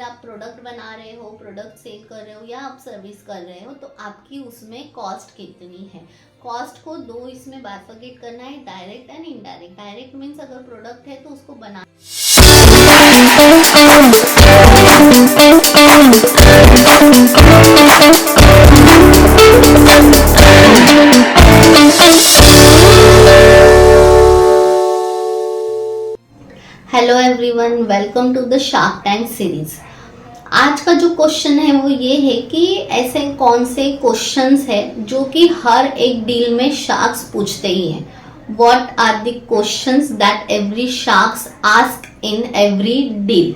आप प्रोडक्ट बना रहे हो, प्रोडक्ट सेल कर रहे हो या आप सर्विस कर रहे हो तो आपकी उसमें कॉस्ट कितनी है। कॉस्ट को दो इसमें बाइफरकेट करना है, direct and indirect. Direct means अगर प्रोडक्ट है तो उसको बना hello everyone, welcome to the shark tank series. आज का जो क्वेश्चन है वो ये है कि ऐसे कौन से क्वेश्चंस है जो कि हर एक डील में शार्क्स पूछते ही हैं। What are the questions that every sharks ask in every deal.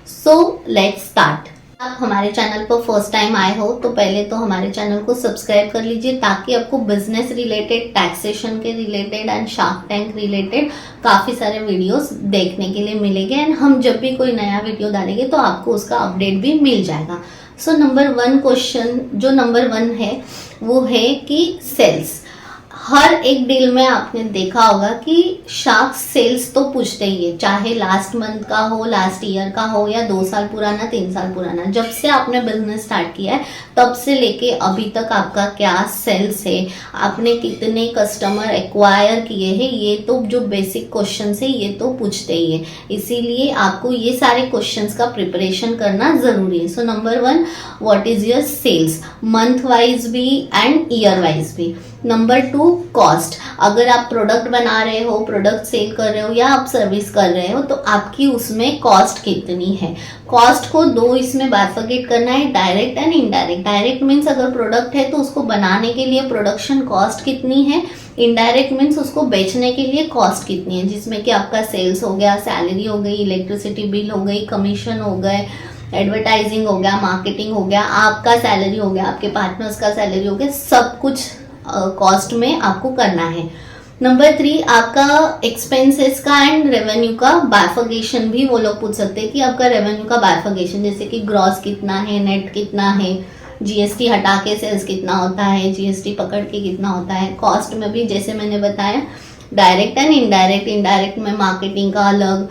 So let's start. आप हमारे चैनल पर फर्स्ट टाइम आए हो तो पहले तो हमारे चैनल को सब्सक्राइब कर लीजिए ताकि आपको बिजनेस रिलेटेड, टैक्सेशन के related and shark tank related काफी सारे वीडियोस देखने के लिए मिलेंगे। एंड हम जब भी कोई नया वीडियो डालेंगे तो आपको उसका अपडेट भी मिल जाएगा। सो नंबर वन क्वेश्चन, जो नंबर वन है वो है कि सेल्स। हर एक डील में आपने देखा होगा कि शार्क्स सेल्स तो पूछते ही है, चाहे लास्ट मंथ का हो, लास्ट ईयर का हो या 2 साल पुराना, 3 साल पुराना। जब से आपने बिजनेस स्टार्ट किया है तब से लेके अभी तक आपका क्या सेल्स है, आपने कितने कस्टमर एक्वायर किए हैं, ये तो जो बेसिक क्वेश्चन है ये तो पूछते ही है। इसीलिए आपको ये सारे क्वेश्चंस का प्रिपरेशन करना जरूरी है। So number one, what is your sales, month wise भी एंड ईयर वाइज भी। Number two, cost. अगर आप प्रोडक्ट बना रहे हो, प्रोडक्ट सेल कर रहे हो या आप सर्विस कर रहे हो तो आपकी उसमें कॉस्ट कितनी है। कॉस्ट को दो इसमें बाइफरकेट करना है, direct and indirect. Direct means अगर प्रोडक्ट है तो उसको बनाने के लिए प्रोडक्शन कॉस्ट कितनी है। इनडायरेक्ट मीन्स उसको बेचने के लिए कॉस्ट कितनी है, जिसमें कि आपका सेल्स हो गया, सैलरी हो गई, इलेक्ट्रिसिटी बिल हो गई, कमीशन हो गए, एडवर्टाइजिंग हो गया, मार्केटिंग हो गया, आपका सैलरी हो गया, आपके पार्टनर्स का सैलरी हो गया, सब कुछ कॉस्ट में आपको करना है। नंबर 3, आपका एक्सपेंसेस का एंड रेवेन्यू का बाइफरकेशन भी वो लोग पूछ सकते हैं कि आपका रेवेन्यू का बाइफरकेशन, जैसे कि ग्रॉस कितना है, नेट कितना है, जीएसटी हटा के सेल्स कितना होता है, जीएसटी पकड़ के कितना होता है। कॉस्ट में भी जैसे मैंने बताया डायरेक्ट एंड इनडायरेक्ट। इनडायरेक्ट में मार्केटिंग का अलग,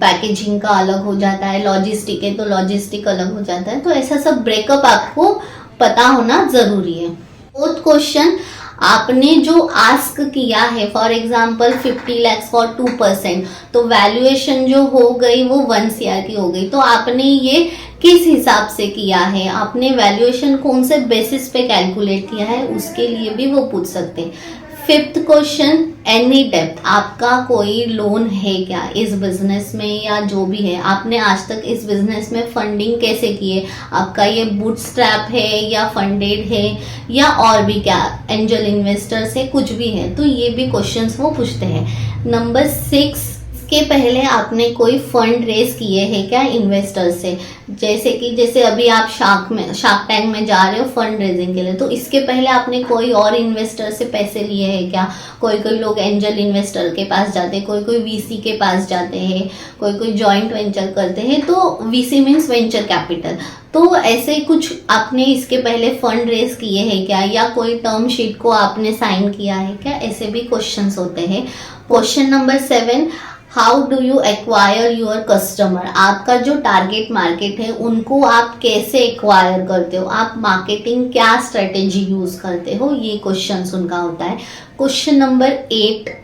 पैकेजिंग का अलग हो जाता है, लॉजिस्टिक है तो लॉजिस्टिक अलग हो जाता है। तो ऐसा सब ब्रेकअप आपको पता होना जरूरी है। फोर्थ क्वेश्चन, आपने जो आस्क किया है, फॉर एग्जाम्पल 50 lakhs फॉर 2%, तो वैल्यूएशन जो हो गई वो 1 CR की हो गई। तो आपने ये किस हिसाब से किया है, आपने वैल्यूएशन कौन से बेसिस पे कैलकुलेट किया है, उसके लिए भी वो पूछ सकते हैं। Fifth question, any depth. आपका कोई लोन है क्या इस बिजनेस में या जो भी है, आपने आज तक इस बिजनेस में फंडिंग कैसे की है, आपका ये बूटस्ट्रैप है या फंडेड है या और भी क्या, एंजल इन्वेस्टर से कुछ भी है, तो ये भी क्वेश्चंस वो पूछते हैं। नंबर 6 के पहले आपने कोई फंड रेज किए हैं क्या इन्वेस्टर से, जैसे अभी आप शार्क टैंक में जा रहे हो फंड रेजिंग के लिए, तो इसके पहले आपने कोई और इन्वेस्टर से पैसे लिए हैं क्या। कोई लोग एंजल इन्वेस्टर के पास जाते हैं, कोई वीसी के पास जाते हैं, कोई जॉइंट वेंचर करते हैं, तो वीसी मीन्स वेंचर कैपिटल। तो ऐसे कुछ आपने इसके पहले फंड रेज किए हैं क्या, या कोई टर्म शीट को आपने साइन किया है क्या, ऐसे भी क्वेश्चंस होते हैं। Question number 7, how do you acquire your customer. आपका जो टारगेट मार्केट है उनको आप कैसे एक्वायर करते हो, आप मार्केटिंग क्या स्ट्रेटेजी यूज करते हो, ये क्वेश्चन उनका होता है। Question number 8,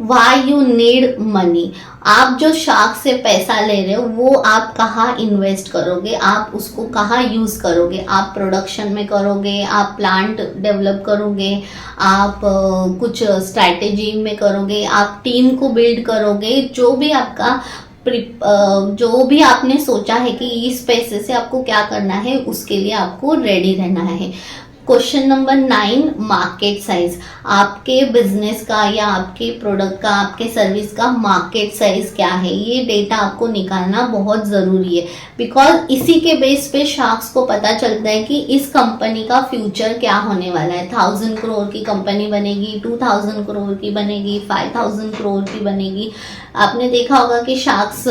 why you need money. आप जो शार्क से पैसा ले रहे हो वो आप कहाँ इन्वेस्ट करोगे, आप उसको कहाँ यूज करोगे, आप प्रोडक्शन में करोगे, आप प्लांट डेवलप करोगे, आप कुछ स्ट्रैटेजी में करोगे, आप टीम को बिल्ड करोगे, जो भी आपका जो भी आपने सोचा है कि इस पैसे से आपको क्या करना है उसके लिए आपको रेडी रहना है। Question number 9, market size. आपके बिजनेस का या आपके प्रोडक्ट का, आपके सर्विस का मार्केट साइज क्या है, ये डेटा आपको निकालना बहुत जरूरी है। बिकॉज इसी के बेस पे शार्क्स को पता चलता है कि इस कंपनी का फ्यूचर क्या होने वाला है। 1000 करोड़ की कंपनी बनेगी, 2000 करोड़ की बनेगी, 5000 करोड़ की बनेगी। आपने देखा होगा कि शार्क्स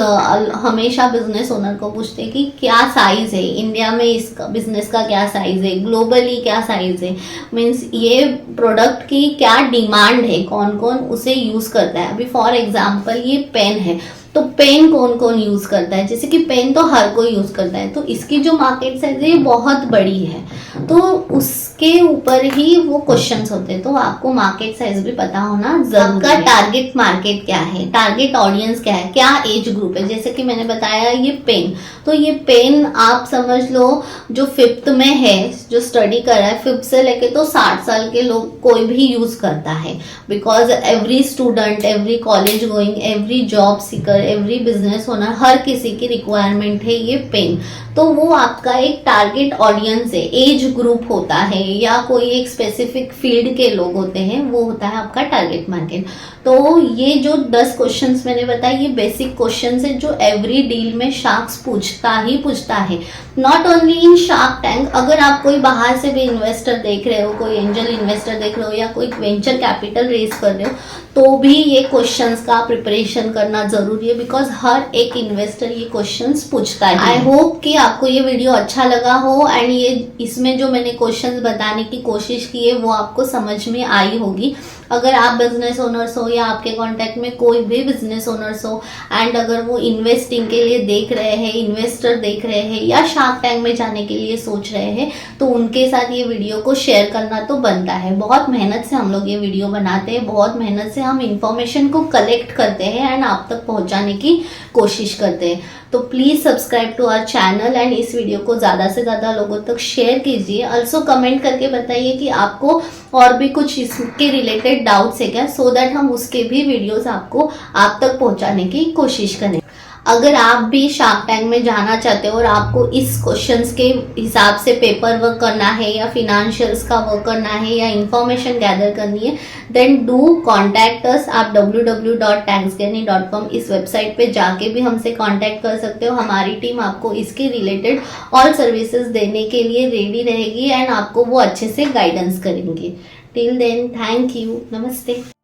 हमेशा बिजनेस ओनर को पूछते हैं कि क्या साइज है, इंडिया में इस बिजनेस का क्या साइज है, ग्लोबली क्या साइज है, मीन्स ये प्रोडक्ट की क्या डिमांड है, कौन कौन उसे यूज करता है। अभी फॉर एग्जांपल ये पेन है, तो पेन कौन कौन यूज करता है, जैसे कि पेन तो हर कोई यूज करता है, तो इसकी जो मार्केट साइज है ये बहुत बड़ी है, तो उसके ऊपर ही वो क्वेश्चंस होते हैं। तो आपको मार्केट साइज भी पता होना जरूरी है। आपका टारगेट मार्केट क्या है, टारगेट ऑडियंस क्या है, क्या एज ग्रुप है। जैसे कि मैंने बताया ये पेन, तो ये पेन आप समझ लो जो 5th में है, जो स्टडी कर रहा है 5th से लेके तो 60 साल के लोग कोई भी यूज करता है, because every student, every college going, every job seeker, every business owner, हर किसी की रिक्वायरमेंट है ये पेन। तो वो आपका एक टारगेट ऑडियंस है, एज ग्रुप होता है या कोई एक स्पेसिफिक फील्ड के लोग होते हैं, वो होता है आपका टारगेट मार्केट। तो ये जो 10 क्वेश्चंस मैंने बताए ये बेसिक क्वेश्चंस है जो एवरी डील में शार्क्स पूछता है। Not only in shark tank, अगर आप कोई बाहर से भी इन्वेस्टर देख रहे हो, कोई एंजल इन्वेस्टर देख रहे हो या कोई वेंचर कैपिटल रेज कर रहे हो, तो भी ये क्वेश्चंस का प्रिपरेशन करना जरूरी है, बिकॉज हर एक इन्वेस्टर ये क्वेश्चंस पूछता है। आई होप कि आपको ये वीडियो अच्छा लगा हो एंड ये इसमें जो मैंने क्वेश्चंस बताने की कोशिश की है वो आपको समझ में आई होगी। अगर आप बिजनेस ओनर्स हो या आपके कांटेक्ट में कोई भी बिजनेस ओनर्स हो एंड अगर वो इन्वेस्टिंग के लिए देख रहे हैं, इन्वेस्टर देख रहे हैं या शार्क टैंक में जाने के लिए सोच रहे हैं, तो उनके साथ ये वीडियो को शेयर करना तो बनता है। बहुत मेहनत से हम लोग ये वीडियो बनाते हैं, बहुत मेहनत से हम इंफॉर्मेशन को कलेक्ट करते हैं एंड आप तक पहुंचाने की कोशिश करते हैं। तो please subscribe to our channel and इस वीडियो को ज्यादा से ज्यादा लोगों तक शेयर कीजिए। ऑल्सो कमेंट करके बताइए कि आपको और भी कुछ इसके रिलेटेड डाउट्स है क्या, सो दैट हम उसके भी वीडियोस आपको आप तक पहुंचाने की कोशिश करें। अगर आप भी शार्क टैंक में जाना चाहते हो और आपको इस क्वेश्चंस के हिसाब से पेपर वर्क करना है या फिनेंशियल्स का वर्क करना है या इंफॉर्मेशन गैदर करनी है, देन डू कॉन्टैक्ट अस। आप www.taxgani.com इस वेबसाइट पे जाके भी हमसे कांटेक्ट कर सकते हो। हमारी टीम आपको इसके रिलेटेड ऑल सर्विसेज देने के लिए रेडी रहेगी एंड आपको वो अच्छे से गाइडेंस करेंगे। टिल देन, थैंक यू, नमस्ते।